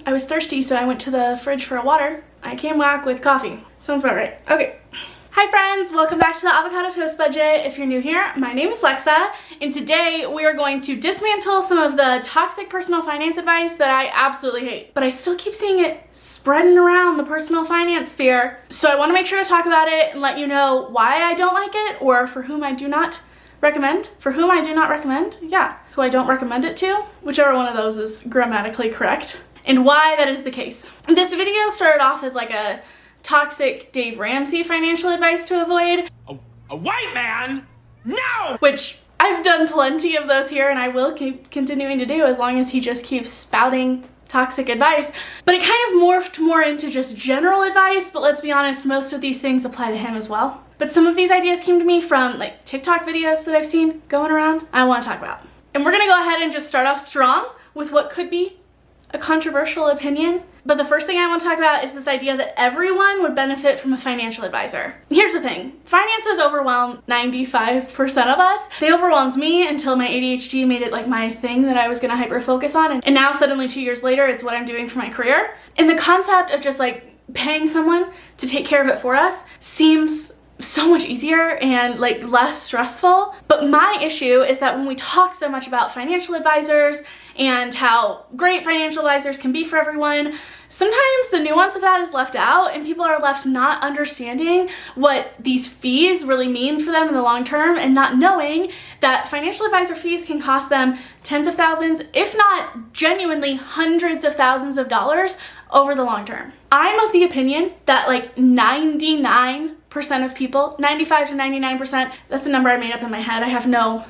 I was thirsty, so I went to the fridge for a water. I came back with coffee. Sounds about right. Okay. Hi friends, welcome back to the Avocado Toast Budget. If you're new here, my name is Lexa, and today we are going to dismantle some of the toxic personal finance advice that I absolutely hate. But I still keep seeing it spreading around the personal finance sphere. So I want to make sure to talk about it and let you know why I don't like it, or for whom I do not recommend. For whom I do not recommend, yeah. Who I don't recommend it to, whichever one of those is grammatically correct, and why that is the case. This video started off as like a toxic Dave Ramsey financial advice to avoid. A white man? No! Which I've done plenty of those here, and I will keep continuing to do as long as he just keeps spouting toxic advice. But it kind of morphed more into just general advice, but let's be honest, most of these things apply to him as well. But some of these ideas came to me from like TikTok videos that I've seen going around I want to talk about. And we're gonna go ahead and just start off strong with what could be a controversial opinion. But the first thing I want to talk about is this idea that everyone would benefit from a financial advisor. Here's the thing, finances overwhelm 95% of us. They overwhelmed me until my ADHD made it like my thing that I was gonna hyper focus on. And now suddenly 2 years later, it's what I'm doing for my career. And the concept of just like paying someone to take care of it for us seems so much easier and like less stressful. But my issue is that when we talk so much about financial advisors and how great financial advisors can be for everyone, sometimes the nuance of that is left out and people are left not understanding what these fees really mean for them in the long term, and not knowing that financial advisor fees can cost them tens of thousands, if not genuinely hundreds of thousands of dollars over the long term. I'm of the opinion that like 99% of people, 95 to 99%, that's a number I made up in my head. I have no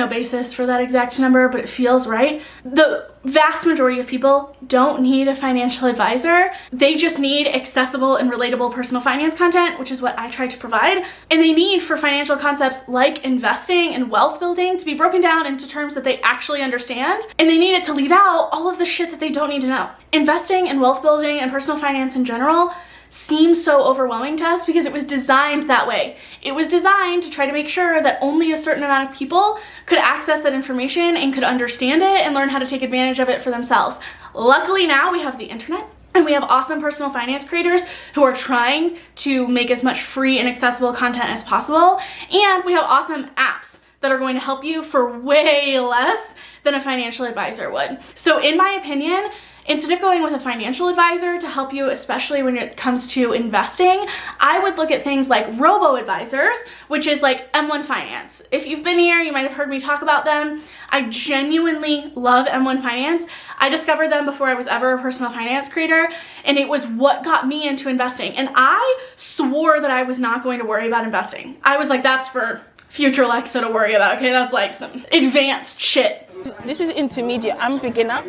basis for that exact number, but it feels right. The vast majority of people don't need a financial advisor. They just need accessible and relatable personal finance content, which is what I try to provide. And they need for financial concepts like investing and wealth building to be broken down into terms that they actually understand. And they need it to leave out all of the shit that they don't need to know. Investing and wealth building and personal finance in general seems so overwhelming to us because it was designed that way. It was designed to try to make sure that only a certain amount of people could access that information and could understand it and learn how to take advantage of it for themselves. Luckily now we have the internet, and we have awesome personal finance creators who are trying to make as much free and accessible content as possible. And we have awesome apps that are going to help you for way less than a financial advisor would. So in my opinion, instead of going with a financial advisor to help you, especially when it comes to investing, I would look at things like robo-advisors, which is like M1 Finance. If you've been here, you might have heard me talk about them. I genuinely love M1 Finance. I discovered them before I was ever a personal finance creator, and it was what got me into investing. And I swore that I was not going to worry about investing. I was like, that's for future Lexa to worry about, okay? That's like some advanced shit. This is intermediate, I'm beginner.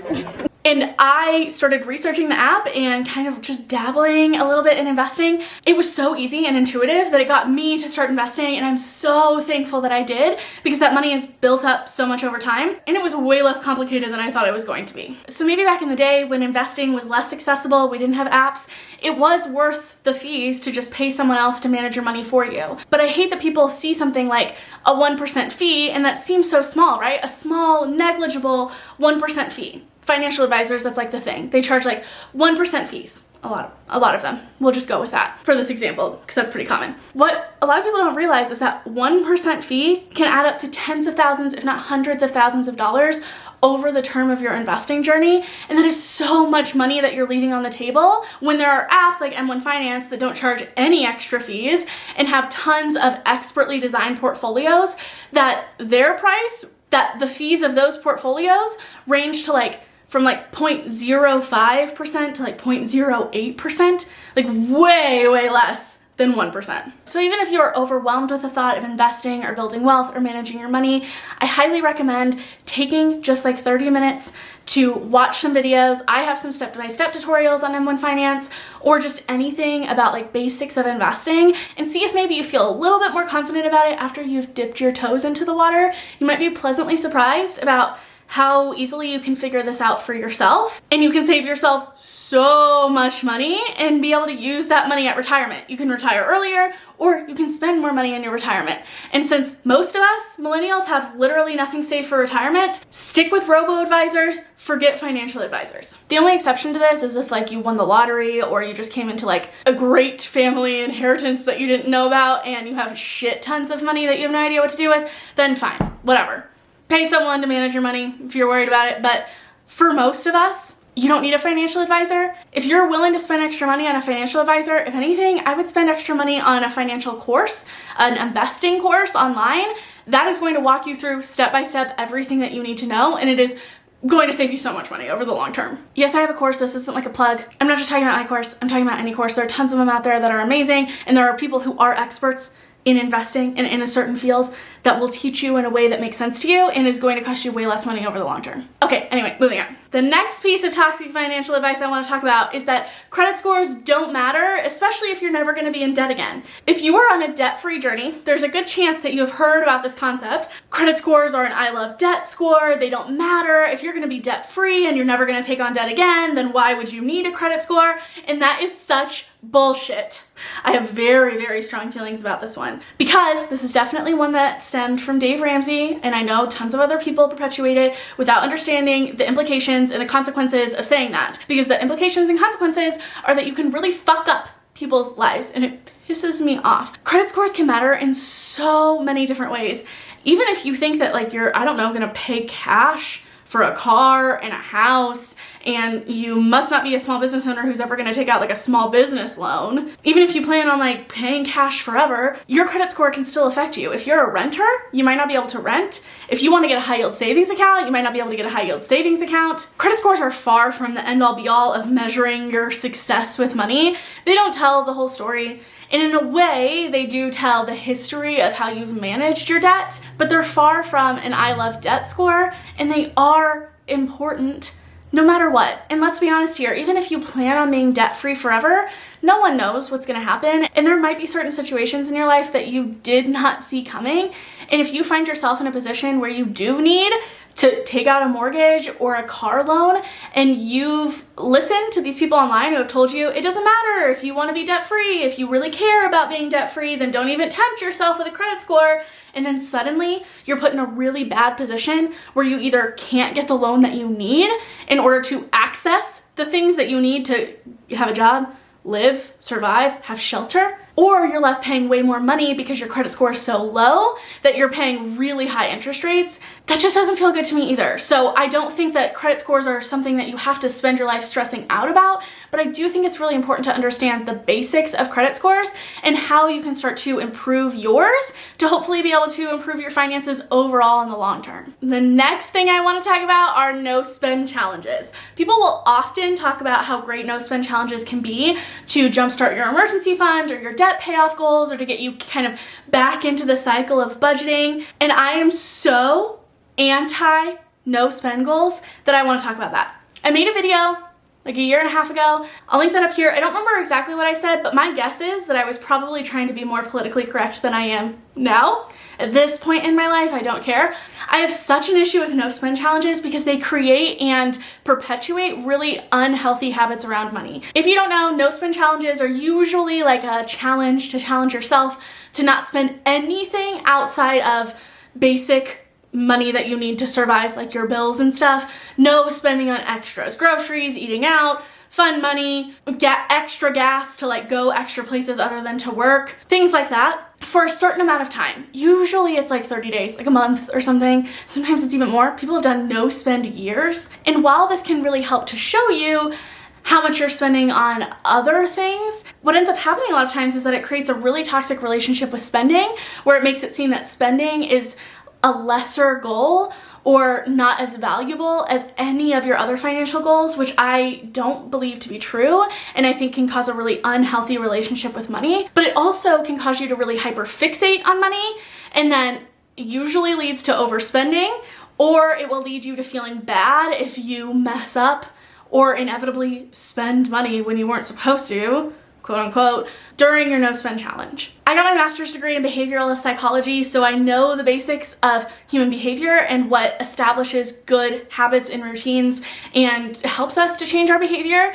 And I started researching the app and kind of just dabbling a little bit in investing. It was so easy and intuitive that it got me to start investing, and I'm so thankful that I did because that money is built up so much over time, and it was way less complicated than I thought it was going to be. So maybe back in the day when investing was less accessible, we didn't have apps, it was worth the fees to just pay someone else to manage your money for you. But I hate that people see something like a 1% fee and that seems so small, right? A small, negligible 1% fee. Financial advisors, that's like the thing. They charge like 1% fees. A lot of them. We'll just go with that for this example because that's pretty common. What a lot of people don't realize is that 1% fee can add up to tens of thousands, if not hundreds of thousands of dollars over the term of your investing journey. And that is so much money that you're leaving on the table when there are apps like M1 Finance that don't charge any extra fees and have tons of expertly designed portfolios that their price, that the fees of those portfolios range to like from like 0.05% to like 0.08%, like way less than 1%. So even if you're overwhelmed with the thought of investing or building wealth or managing your money, I highly recommend taking just like 30 minutes to watch some videos. I have some step-by-step tutorials on M1 Finance, or just anything about like basics of investing, and see if maybe you feel a little bit more confident about it after you've dipped your toes into the water. You might be pleasantly surprised about how easily you can figure this out for yourself, and you can save yourself so much money and be able to use that money at retirement. You can retire earlier, or you can spend more money in your retirement. And since most of us, millennials, have literally nothing saved for retirement, stick with robo-advisors, forget financial advisors. The only exception to this is if like you won the lottery or you just came into like a great family inheritance that you didn't know about and you have shit tons of money that you have no idea what to do with, then fine, whatever. Pay someone to manage your money if you're worried about it, but for most of us, you don't need a financial advisor. If you're willing to spend extra money on a financial advisor, if anything, I would spend extra money on a financial course, an investing course online. That is going to walk you through step by step everything that you need to know, and it is going to save you so much money over the long term. Yes, I have a course. This isn't like a plug. I'm not just talking about my course. I'm talking about any course. There are tons of them out there that are amazing, and there are people who are experts in investing and in a certain field that will teach you in a way that makes sense to you and is going to cost you way less money over the long term. Okay, anyway, moving on. The next piece of toxic financial advice I want to talk about is that credit scores don't matter, especially if you're never going to be in debt again. If you are on a debt-free journey, there's a good chance that you have heard about this concept. Credit scores are an I love debt score. They don't matter. If you're going to be debt-free and you're never going to take on debt again, then why would you need a credit score? And that is such bullshit. I have very, very strong feelings about this one because this is definitely one that stemmed from Dave Ramsey, and I know tons of other people perpetuate it without understanding the implications and the consequences of saying that, because the implications and consequences are that you can really fuck up people's lives, and it pisses me off. Credit scores can matter in so many different ways. Even if you think that like you're, I don't know, gonna pay cash for a car and a house, and you must not be a small business owner who's ever gonna take out like a small business loan. Even if you plan on like paying cash forever, your credit score can still affect you. If you're a renter, you might not be able to rent. If you wanna get a high yield savings account, you might not be able to get a high yield savings account. Credit scores are far from the end all be all of measuring your success with money. They don't tell the whole story. And in a way, they do tell the history of how you've managed your debt, but they're far from an I love debt score, and they are important no matter what. And let's be honest here, even if you plan on being debt-free forever, no one knows what's gonna happen, and there might be certain situations in your life that you did not see coming. And if you find yourself in a position where you do need to take out a mortgage or a car loan, and you've listened to these people online who have told you it doesn't matter if you want to be debt-free, if you really care about being debt-free, then don't even tempt yourself with a credit score, and then suddenly you're put in a really bad position where you either can't get the loan that you need in order to access the things that you need to have a job, live, survive, have shelter, or you're left paying way more money because your credit score is so low that you're paying really high interest rates. That just doesn't feel good to me either. So I don't think that credit scores are something that you have to spend your life stressing out about, but I do think it's really important to understand the basics of credit scores and how you can start to improve yours to hopefully be able to improve your finances overall in the long term. The next thing I want to talk about are no spend challenges. People will often talk about how great no spend challenges can be to jumpstart your emergency fund or your debt payoff goals or to get you kind of back into the cycle of budgeting. And I am so anti no spend goals that I want to talk about that. I made a video like a year and a half ago. I'll link that up here. I don't remember exactly what I said, but my guess is that I was probably trying to be more politically correct than I am now. At this point in my life, I don't care. I have such an issue with no spend challenges because they create and perpetuate really unhealthy habits around money. If you don't know, no spend challenges are usually like a challenge to challenge yourself to not spend anything outside of basic money that you need to survive, like your bills and stuff. No spending on extras, groceries, eating out, fun money, get extra gas to like go extra places other than to work, things like that for a certain amount of time. Usually it's like 30 days, like a month or something. Sometimes it's even more. People have done no spend years. And while this can really help to show you how much you're spending on other things, what ends up happening a lot of times is that it creates a really toxic relationship with spending, where it makes it seem that spending is a lesser goal or not as valuable as any of your other financial goals, which I don't believe to be true, and I think can cause a really unhealthy relationship with money. But it also can cause you to really hyperfixate on money, and then usually leads to overspending, or it will lead you to feeling bad if you mess up or inevitably spend money when you weren't supposed to, quote unquote, during your no spend challenge. I got my master's degree in behavioral psychology, so I know the basics of human behavior and what establishes good habits and routines and helps us to change our behavior.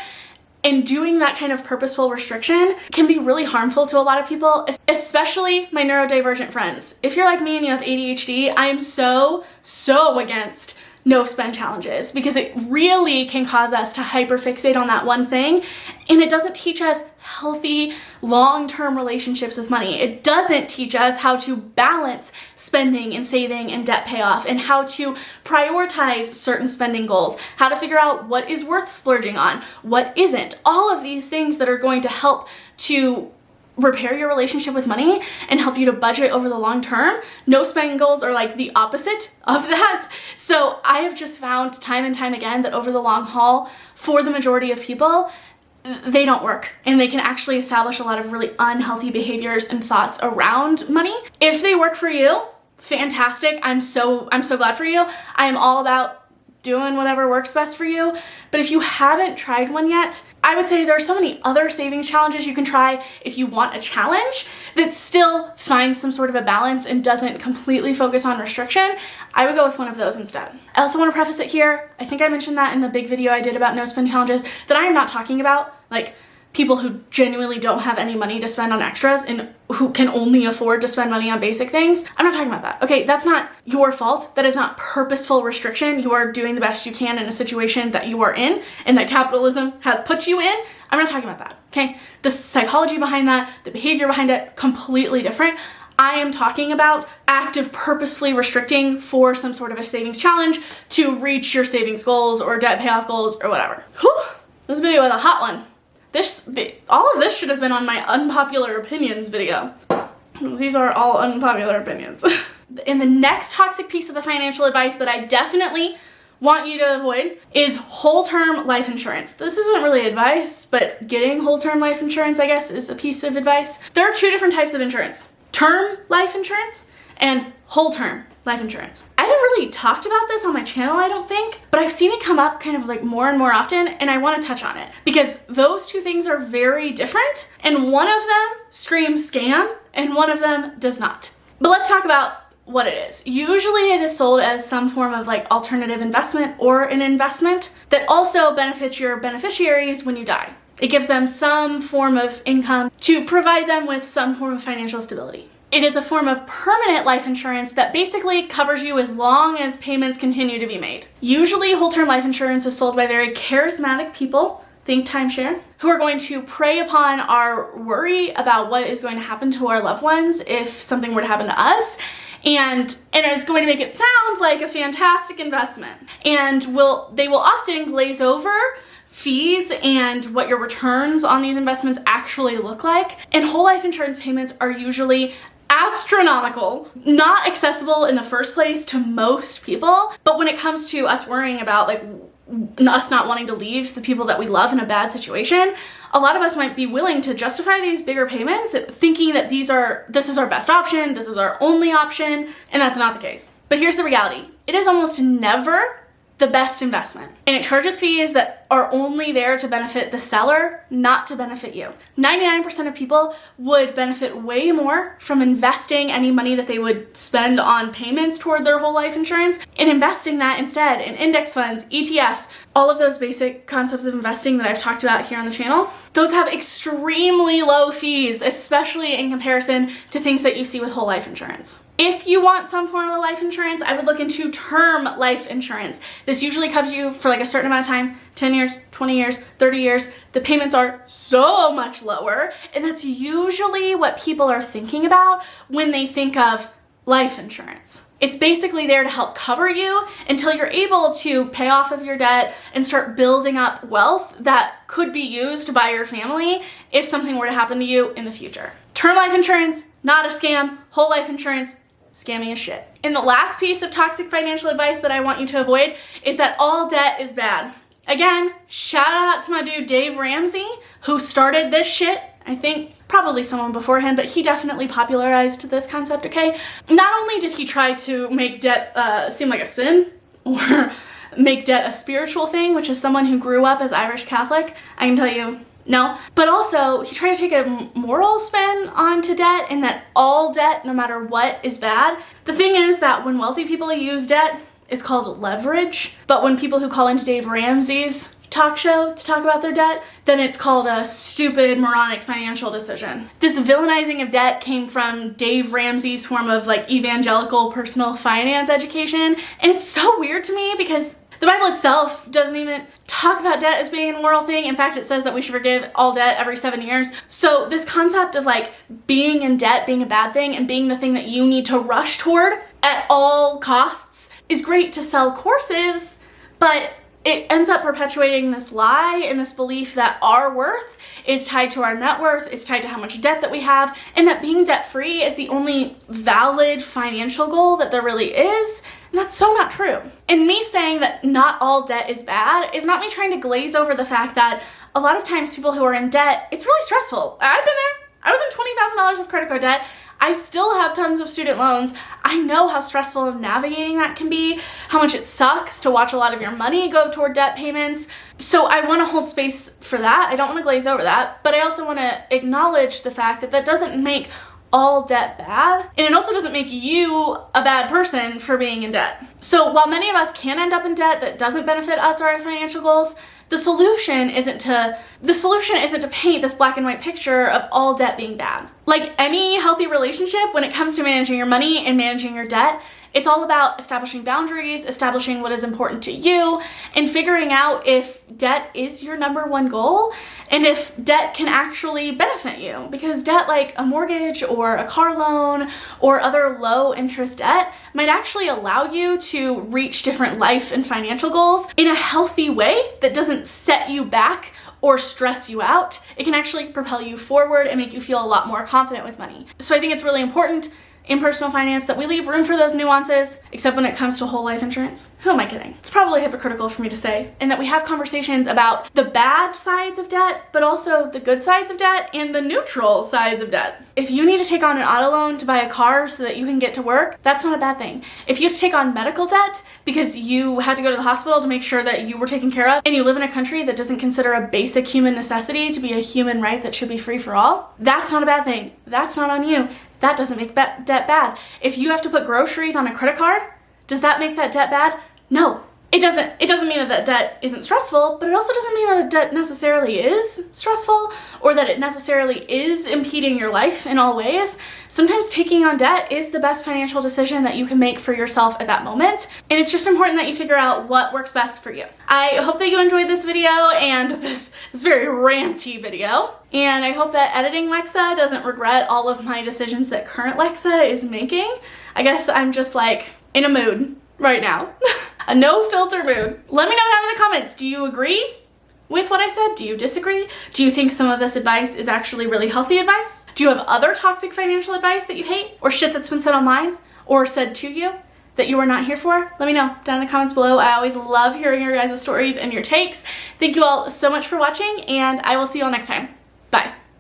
And doing that kind of purposeful restriction can be really harmful to a lot of people, especially my neurodivergent friends. If you're like me and you have ADHD, I am so against no spend challenges because it really can cause us to hyperfixate on that one thing, and it doesn't teach us healthy long-term relationships with money. It doesn't teach us how to balance spending and saving and debt payoff, and how to prioritize certain spending goals, how to figure out what is worth splurging on, what isn't. All of these things that are going to help to repair your relationship with money and help you to budget over the long term. No spending goals are like the opposite of that. So I have just found time and time again that over the long haul, for the majority of people, they don't work, and they can actually establish a lot of really unhealthy behaviors and thoughts around money. If they work for you, fantastic. I'm so glad for you. I am all about doing whatever works best for you. But if you haven't tried one yet, I would say there are so many other savings challenges you can try if you want a challenge that still finds some sort of a balance and doesn't completely focus on restriction. I would go with one of those instead. I also want to preface it here, I think I mentioned that in the big video I did about no spend challenges, that I am not talking about like people who genuinely don't have any money to spend on extras and who can only afford to spend money on basic things. I'm not talking about that. Okay, that's not your fault. That is not purposeful restriction. You are doing the best you can in a situation that you are in and that capitalism has put you in. I'm not talking about that, okay? The psychology behind that, the behavior behind it, completely different. I am talking about active purposefully restricting for some sort of a savings challenge to reach your savings goals or debt payoff goals or whatever. Whew, this video was a hot one. All of this should have been on my unpopular opinions video. These are all unpopular opinions. And the next toxic piece of the financial advice that I definitely want you to avoid is whole-term life insurance. This isn't really advice, but getting whole-term life insurance, I guess, is a piece of advice. There are two different types of insurance: term life insurance and whole-term life insurance. I haven't really talked about this on my channel, I don't think, but I've seen it come up kind of like more and more often, and I want to touch on it because those two things are very different, and one of them screams scam and one of them does not. But let's talk about what it is. Usually it is sold as some form of like alternative investment or an investment that also benefits your beneficiaries when you die. It gives them some form of income to provide them with some form of financial stability. It is a form of permanent life insurance that basically covers you as long as payments continue to be made. Usually whole-term life insurance is sold by very charismatic people, think timeshare, who are going to prey upon our worry about what is going to happen to our loved ones if something were to happen to us, and it's going to make it sound like a fantastic investment. And they will often glaze over fees and what your returns on these investments actually look like. And whole life insurance payments are usually astronomical, not accessible in the first place to most people. But when it comes to us worrying about like us not wanting to leave the people that we love in a bad situation, a lot of us might be willing to justify these bigger payments thinking that this is our best option, this is our only option, and that's not the case. But here's the reality. It is almost never the best investment, and it charges fees that are only there to benefit the seller, not to benefit you. 99% of people would benefit way more from investing any money that they would spend on payments toward their whole life insurance and investing that instead in index funds, ETFs, all of those basic concepts of investing that I've talked about here on the channel. Those have extremely low fees, especially in comparison to things that you see with whole life insurance. If you want some form of life insurance, I would look into term life insurance. This usually covers you for like a certain amount of time, 10 years, 20 years, 30 years. The payments are so much lower, and that's usually what people are thinking about when they think of life insurance. It's basically there to help cover you until you're able to pay off of your debt and start building up wealth that could be used by your family if something were to happen to you in the future. Term life insurance, not a scam. Whole life insurance, scammy as shit. And the last piece of toxic financial advice that I want you to avoid is that all debt is bad. Again, shout out to my dude Dave Ramsey, who started this shit. I think probably someone before him, but he definitely popularized this concept, okay? Not only did he try to make debt seem like a sin, or make debt a spiritual thing, which is someone who grew up as Irish Catholic, I can tell you, no. But also, he tried to take a moral spin onto debt, and that all debt, no matter what, is bad. The thing is that when wealthy people use debt, it's called leverage. But when people who call into Dave Ramsey's talk show to talk about their debt, then it's called a stupid, moronic financial decision. This villainizing of debt came from Dave Ramsey's form of like evangelical personal finance education, and it's so weird to me because the Bible itself doesn't even talk about debt as being a moral thing. In fact, it says that we should forgive all debt every 7 years. So this concept of like being in debt being a bad thing and being the thing that you need to rush toward at all costs is great to sell courses, but it ends up perpetuating this lie and this belief that our worth is tied to our net worth, is tied to how much debt that we have, and that being debt-free is the only valid financial goal that there really is. And that's so not true. And me saying that not all debt is bad is not me trying to glaze over the fact that a lot of times people who are in debt, it's really stressful. I've been there. I was in $20,000 of credit card debt. I still have tons of student loans. I know how stressful navigating that can be, how much it sucks to watch a lot of your money go toward debt payments. So I want to hold space for that. I don't want to glaze over that, but I also want to acknowledge the fact that that doesn't make all debt bad, and it also doesn't make you a bad person for being in debt. So while many of us can end up in debt that doesn't benefit us or our financial goals, the solution isn't to paint this black and white picture of all debt being bad. Like any healthy relationship, when it comes to managing your money and managing your debt, it's all about establishing boundaries, establishing what is important to you, and figuring out if debt is your number one goal and if debt can actually benefit you. Because debt like a mortgage or a car loan or other low interest debt might actually allow you to reach different life and financial goals in a healthy way that doesn't set you back or stress you out. It can actually propel you forward and make you feel a lot more confident with money. So I think it's really important in personal finance that we leave room for those nuances, except when it comes to whole life insurance. Who am I kidding? It's probably hypocritical for me to say, and that we have conversations about the bad sides of debt, but also the good sides of debt and the neutral sides of debt. If you need to take on an auto loan to buy a car so that you can get to work, that's not a bad thing. If you have to take on medical debt because you had to go to the hospital to make sure that you were taken care of, and you live in a country that doesn't consider a basic human necessity to be a human right that should be free for all, that's not a bad thing. That's not on you. That doesn't make debt bad. If you have to put groceries on a credit card, does that make that debt bad? No, it doesn't. It doesn't mean that that debt isn't stressful, but it also doesn't mean that the debt necessarily is stressful or that it necessarily is impeding your life in all ways. Sometimes taking on debt is the best financial decision that you can make for yourself at that moment. And it's just important that you figure out what works best for you. I hope that you enjoyed this video and this very ranty video. And I hope that editing Lexa doesn't regret all of my decisions that current Lexa is making. I guess I'm just like in a mood right now. A no filter mood. Let me know down in the comments, do you agree with what I said? Do you disagree? Do you think some of this advice is actually really healthy advice? Do you have other toxic financial advice that you hate, or shit that's been said online or said to you that you were not here for? Let me know down in the comments below. I always love hearing your guys' stories and your takes. Thank you all so much for watching, and I will see you all next time. Bye.